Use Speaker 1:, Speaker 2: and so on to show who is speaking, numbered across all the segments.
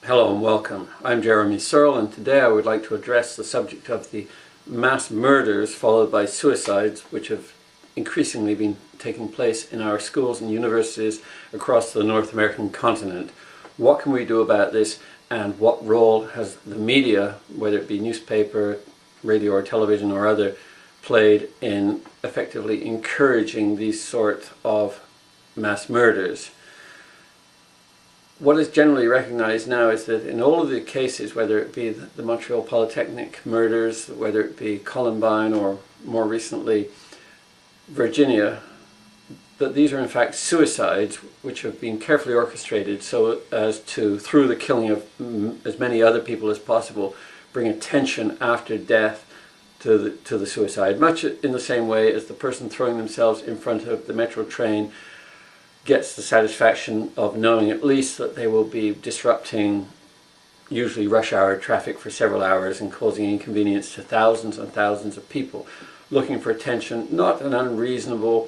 Speaker 1: Hello and welcome. I'm Jeremy Searle, and today I would like to address the subject of the mass murders followed by suicides which have increasingly been taking place in our schools and universities across the North American continent. What can we do about this, and what role has the media, whether it be newspaper, radio or television or other, played in effectively encouraging these sort of mass murders? What is generally recognized now is that in all of the cases, whether it be the Montreal Polytechnic murders, whether it be Columbine or more recently Virginia, that these are in fact suicides which have been carefully orchestrated so as to, through the killing of as many other people as possible, bring attention after death to the suicide, much in the same way as the person throwing themselves in front of the metro train gets the satisfaction of knowing at least that they will be disrupting usually rush hour traffic for several hours and causing inconvenience to thousands and thousands of people looking for attention. Not an unreasonable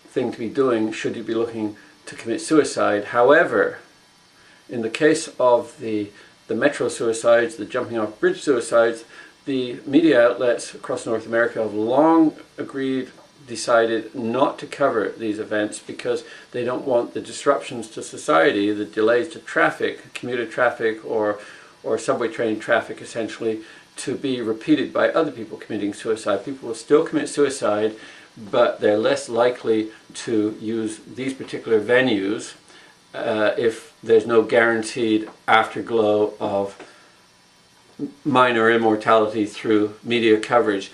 Speaker 1: thing to be doing should you be looking to commit suicide. However, in the case of the metro suicides, the jumping off bridge suicides, the media outlets across North America have long decided not to cover these events because they don't want the disruptions to society, the delays to traffic, commuter traffic or subway train traffic essentially, to be repeated by other people committing suicide. People will still commit suicide, but they're less likely to use these particular venues if there's no guaranteed afterglow of minor immortality through media coverage.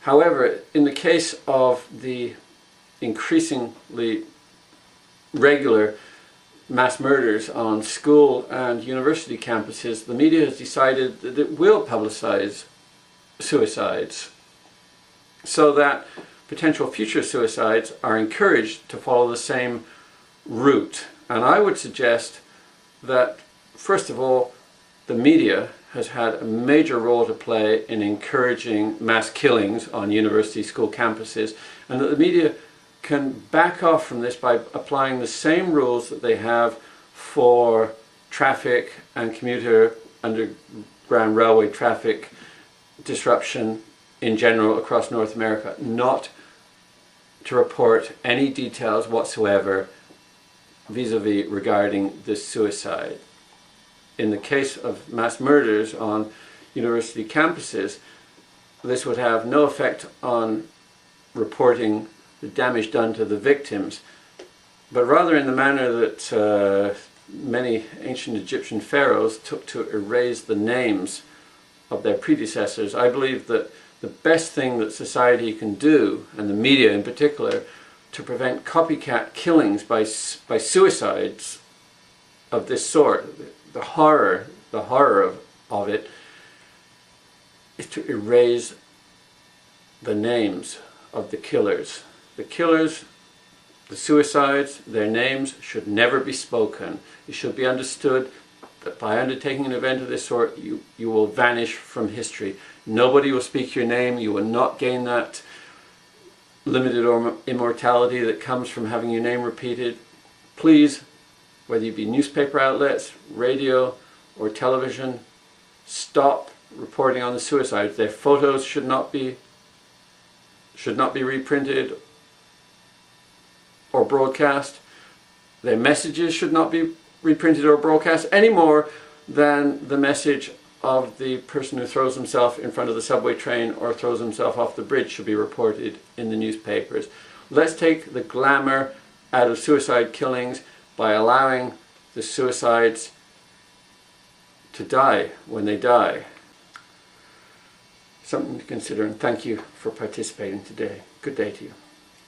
Speaker 1: However, in the case of the increasingly regular mass murders on school and university campuses, the media has decided that it will publicize suicides so that potential future suicides are encouraged to follow the same route. And I would suggest that, first of all, the media has had a major role to play in encouraging mass killings on university school campuses, and that the media can back off from this by applying the same rules that they have for traffic and commuter underground railway traffic disruption in general across North America, not to report any details whatsoever vis-a-vis regarding this suicide. In the case of mass murders on university campuses, this would have no effect on reporting the damage done to the victims, but rather in the manner that many ancient Egyptian pharaohs took to erase the names of their predecessors. I believe that the best thing that society can do, and the media in particular, to prevent copycat killings by suicides of this sort, the horror of it, is to erase the names of the killers. The killers, the suicides, their names should never be spoken. It should be understood that by undertaking an event of this sort, you will vanish from history. Nobody will speak your name. You will not gain that limited immortality that comes from having your name repeated. Please, whether you be newspaper outlets, radio or television, stop reporting on the suicides. Their photos should not be reprinted or broadcast. Their messages should not be reprinted or broadcast any more than the message of the person who throws himself in front of the subway train or throws himself off the bridge should be reported in the newspapers. Let's take the glamour out of suicide killings by allowing the suicides to die when they die. Something to consider, and thank you for participating today. Good day to you.